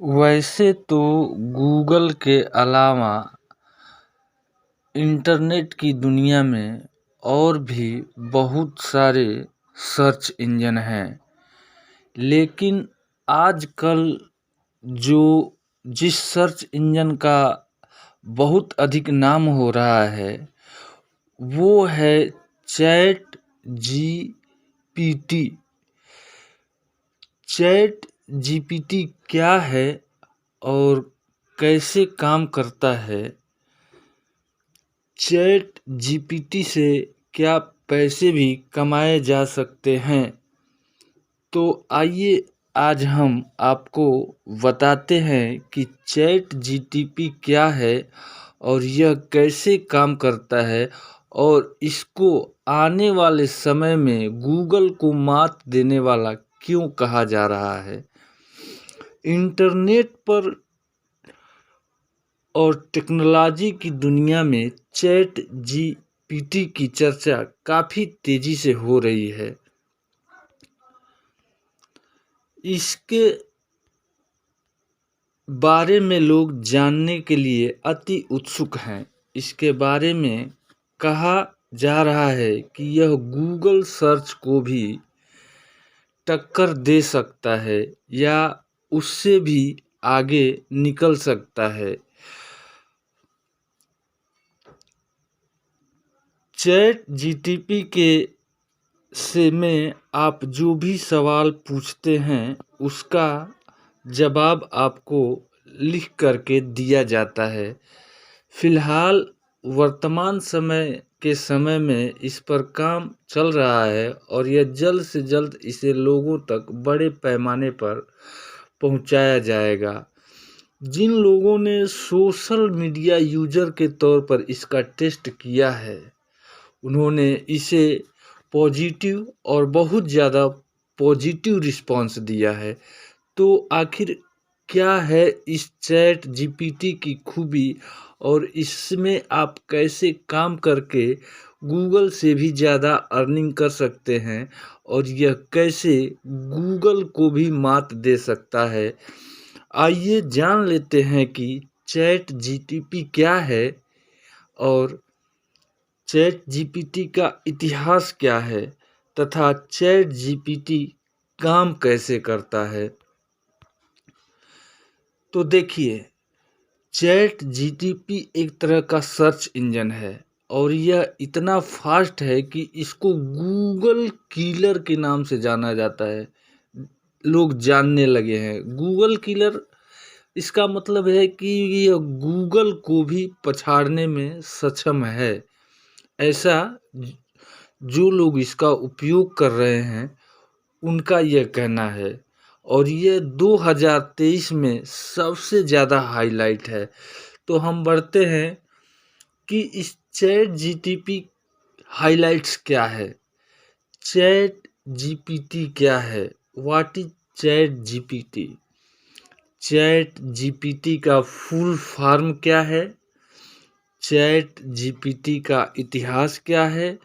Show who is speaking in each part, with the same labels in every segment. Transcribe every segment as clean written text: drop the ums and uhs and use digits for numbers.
Speaker 1: वैसे तो गूगल के अलावा इंटरनेट की दुनिया में और भी बहुत सारे सर्च इंजन हैं, लेकिन आजकल जो जिस सर्च इंजन का बहुत अधिक नाम हो रहा है वो है चैट जीपीटी। चैट जीपीटी क्या है और कैसे काम करता है? चैट जीपीटी से क्या पैसे भी कमाए जा सकते हैं? तो आइए आज हम आपको बताते हैं कि चैट जीटीपी क्या है और यह कैसे काम करता है और इसको आने वाले समय में गूगल को मात देने वाला क्यों कहा जा रहा है। इंटरनेट पर और टेक्नोलॉजी की दुनिया में चैट जीपीटी की चर्चा काफ़ी तेज़ी से हो रही है। इसके बारे में लोग जानने के लिए अति उत्सुक हैं। इसके बारे में कहा जा रहा है कि यह गूगल सर्च को भी टक्कर दे सकता है या उससे भी आगे निकल सकता है। चैट जीटीपी के से में आप जो भी सवाल पूछते हैं उसका जवाब आपको लिख करके दिया जाता है। फिलहाल वर्तमान समय में इस पर काम चल रहा है और यह जल्द से जल्द इसे लोगों तक बड़े पैमाने पर पहुंचाया जाएगा। जिन लोगों ने सोशल मीडिया यूजर के तौर पर इसका टेस्ट किया है उन्होंने इसे पॉजिटिव और बहुत ज़्यादा पॉजिटिव रिस्पांस दिया है। तो आखिर क्या है इस चैट जीपीटी की खूबी और इसमें आप कैसे काम करके गूगल से भी ज़्यादा अर्निंग कर सकते हैं और यह कैसे गूगल को भी मात दे सकता है। आइए जान लेते हैं कि चैट जीटीपी क्या है और चैट जीपीटी का इतिहास क्या है तथा चैट जीपीटी काम कैसे करता है। तो देखिए, चैट जीटीपी एक तरह का सर्च इंजन है और यह इतना फास्ट है कि इसको गूगल किलर के नाम से जाना जाता है। लोग जानने लगे हैं गूगल किलर। इसका मतलब है कि यह गूगल को भी पछाड़ने में सक्षम है। ऐसा जो लोग इसका उपयोग कर रहे हैं उनका यह कहना है और ये 2023 में सबसे ज़्यादा हाईलाइट है। तो हम बढ़ते हैं कि इस चैट जीटीपी हाईलाइट्स क्या है। चैट जीपीटी क्या है? What is chat GPT? Chat GPT का फुल फॉर्म क्या है? चैट जीपीटी का इतिहास क्या है?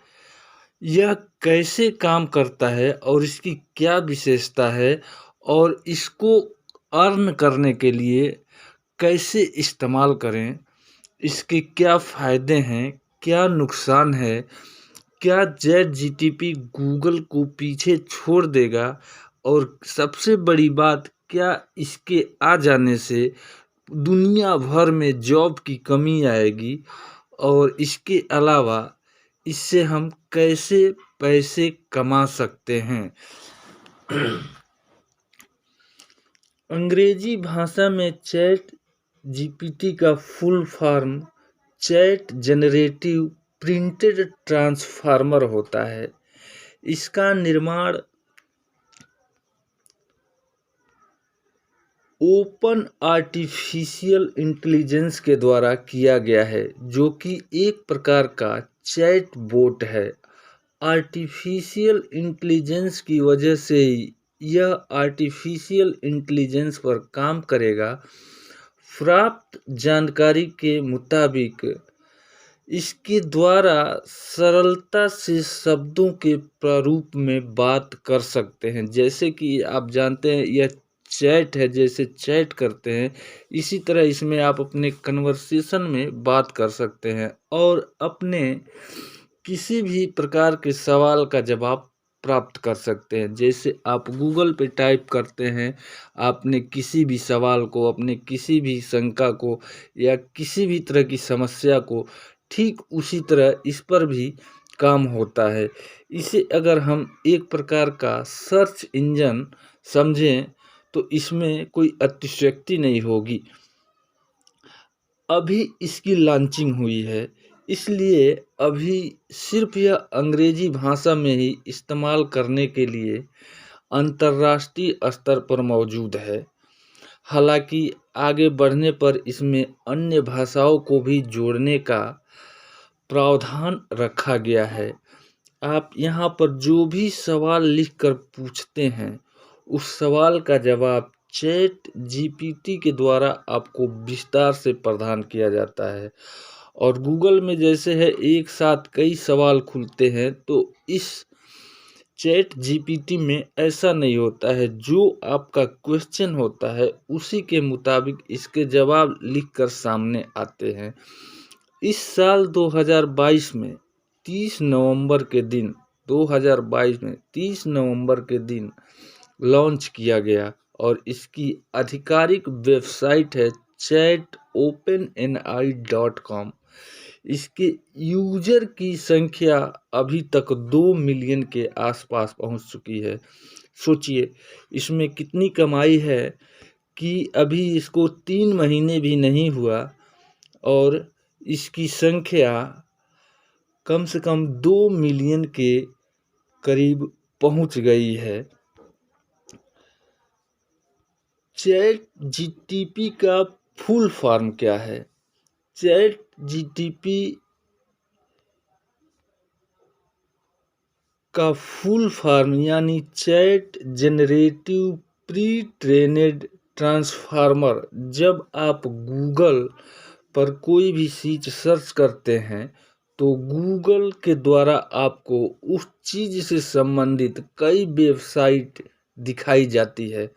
Speaker 1: यह कैसे काम करता है और इसकी क्या विशेषता है और इसको अर्न करने के लिए कैसे इस्तेमाल करें, इसके क्या फ़ायदे हैं, क्या नुकसान है, क्या चैट जीटीपी गूगल को पीछे छोड़ देगा और सबसे बड़ी बात क्या इसके आ जाने से दुनिया भर में जॉब की कमी आएगी और इसके अलावा इससे हम कैसे पैसे कमा सकते हैं। अंग्रेजी भाषा में चैट जीपीटी का full form chat generative printed transformer होता है। इसका निर्माण ओपन आर्टिफिशियल इंटेलिजेंस के द्वारा किया गया है जो कि एक प्रकार का चैट बोट है। आर्टिफिशियल इंटेलिजेंस की वजह से यह आर्टिफिशियल इंटेलिजेंस पर काम करेगा। प्राप्त जानकारी के मुताबिक इसके द्वारा सरलता से शब्दों के प्रारूप में बात कर सकते हैं। जैसे कि आप जानते हैं यह चैट है, जैसे चैट करते हैं, इसी तरह इसमें आप अपने कन्वर्सेशन में बात कर सकते हैं और अपने किसी भी प्रकार के सवाल का जवाब प्राप्त कर सकते हैं। जैसे आप गूगल पे टाइप करते हैं, आपने किसी भी सवाल को, अपने किसी भी शंका को या किसी भी तरह की समस्या को, ठीक उसी तरह इस पर भी काम होता है। इसे अगर हम एक प्रकार का सर्च इंजन समझें तो इसमें कोई अतिशयोक्ति नहीं होगी। अभी इसकी लॉन्चिंग हुई है, इसलिए अभी सिर्फ यह अंग्रेजी भाषा में ही इस्तेमाल करने के लिए अंतर्राष्ट्रीय स्तर पर मौजूद है। हालांकि आगे बढ़ने पर इसमें अन्य भाषाओं को भी जोड़ने का प्रावधान रखा गया है। आप यहाँ पर जो भी सवाल लिखकर पूछते हैं, उस सवाल का जवाब चैट जीपीटी के द्वारा आपको विस्तार से प्रदान किया जाता है। और गूगल में जैसे है एक साथ कई सवाल खुलते हैं, तो इस चैट जीपीटी में ऐसा नहीं होता है। जो आपका क्वेश्चन होता है उसी के मुताबिक इसके जवाब लिखकर सामने आते हैं। इस साल 2022 में 30 नवंबर के दिन 2022 में 30 नवंबर के दिन लॉन्च किया गया और इसकी आधिकारिक वेबसाइट है chat.openai.com। इसके यूजर की संख्या अभी तक 2 मिलियन के आसपास पहुंच चुकी है। सोचिए इसमें कितनी कमाई है कि अभी इसको 3 महीने भी नहीं हुआ और इसकी संख्या कम से कम 2 मिलियन के करीब पहुंच गई है। चैट जीटीपी का फुल फॉर्म क्या है? चैट जीटीपी का फुल फॉर्म यानी चैट जनरेटिव प्री ट्रेनेड ट्रांसफार्मर। जब आप गूगल पर कोई भी चीज सर्च करते हैं तो गूगल के द्वारा आपको उस चीज से संबंधित कई वेबसाइट दिखाई जाती है,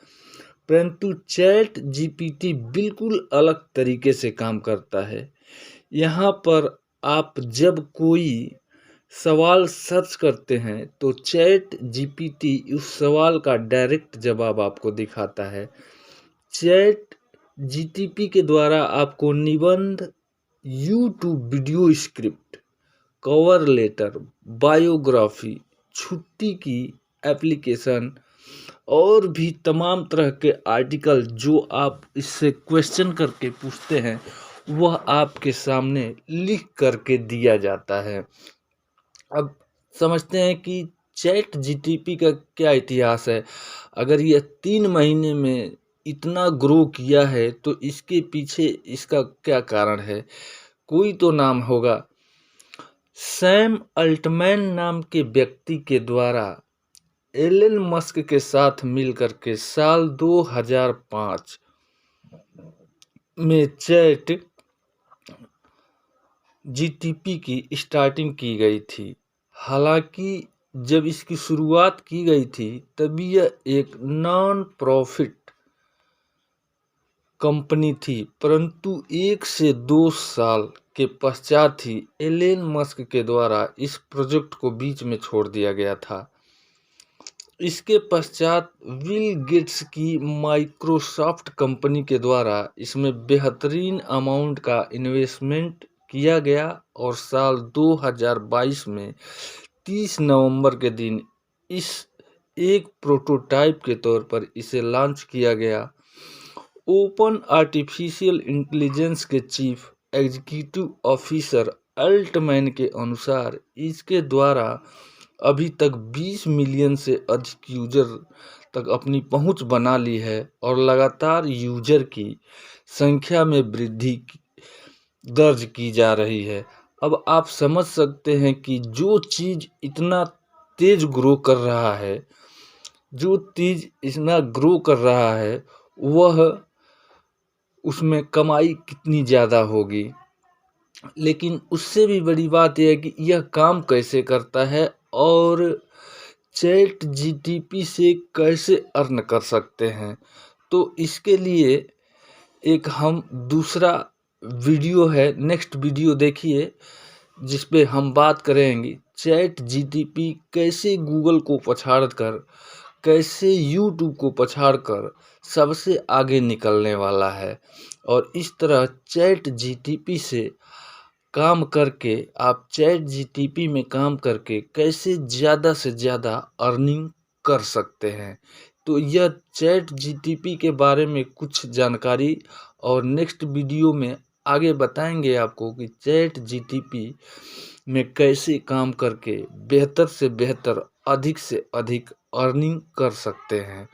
Speaker 1: परंतु चैट जीपीटी बिल्कुल अलग तरीके से काम करता है। यहाँ पर आप जब कोई सवाल सर्च करते हैं तो चैट जीपीटी उस सवाल का डायरेक्ट जवाब आपको दिखाता है। चैट जीटीपी के द्वारा आपको निबंध, YouTube video script, cover letter, biography, छुट्टी की एप्लीकेशन और भी तमाम तरह के आर्टिकल जो आप इससे क्वेश्चन करके पूछते हैं वह आपके सामने लिख करके दिया जाता है। अब समझते हैं कि चैट जीटीपी का क्या इतिहास है। अगर यह 3 महीने में इतना ग्रो किया है तो इसके पीछे इसका क्या कारण है? कोई तो नाम होगा। सैम अल्टमैन नाम के व्यक्ति के द्वारा एलन मस्क के साथ मिलकर के साल 2005 में चैट जीटीपी की स्टार्टिंग की गई थी। हालांकि जब इसकी शुरुआत की गई थी तब यह एक नॉन प्रॉफिट कंपनी थी, परंतु 1 से 2 साल के पश्चात ही एलन मस्क के द्वारा इस प्रोजेक्ट को बीच में छोड़ दिया गया था। इसके पश्चात बिल गेट्स की माइक्रोसॉफ्ट कंपनी के द्वारा इसमें बेहतरीन अमाउंट का इन्वेस्टमेंट किया गया और साल 2022 में 30 नवंबर के दिन इस एक प्रोटोटाइप के तौर पर इसे लॉन्च किया गया। ओपन आर्टिफिशियल इंटेलिजेंस के चीफ एग्जीक्यूटिव ऑफिसर अल्टमैन के अनुसार इसके द्वारा अभी तक 20 मिलियन से अधिक यूजर तक अपनी पहुंच बना ली है और लगातार यूजर की संख्या में वृद्धि दर्ज की जा रही है। अब आप समझ सकते हैं कि जो चीज़ इतना तेज ग्रो कर रहा है, वह उसमें कमाई कितनी ज़्यादा होगी। लेकिन उससे भी बड़ी बात यह है कि यह काम कैसे करता है और चैट जीटीपी से कैसे अर्न कर सकते हैं। तो तो इसके लिए एक हम दूसरा वीडियो है, नेक्स्ट वीडियो देखिए, जिस पे हम बात करेंगे चैट जीटीपी कैसे गूगल को पछाड़ कर, कैसे यूट्यूब को पछाड़ कर सबसे आगे निकलने वाला है। और इस तरह चैट जीटीपी से काम करके आप चैट जीटीपी में काम करके कैसे ज़्यादा से ज़्यादा अर्निंग कर सकते हैं। तो यह चैट जीटीपी के बारे में कुछ जानकारी और नेक्स्ट वीडियो में आगे बताएंगे आपको कि चैट जीटीपी में कैसे काम करके बेहतर से बेहतर, अधिक से अधिक अर्निंग कर सकते हैं।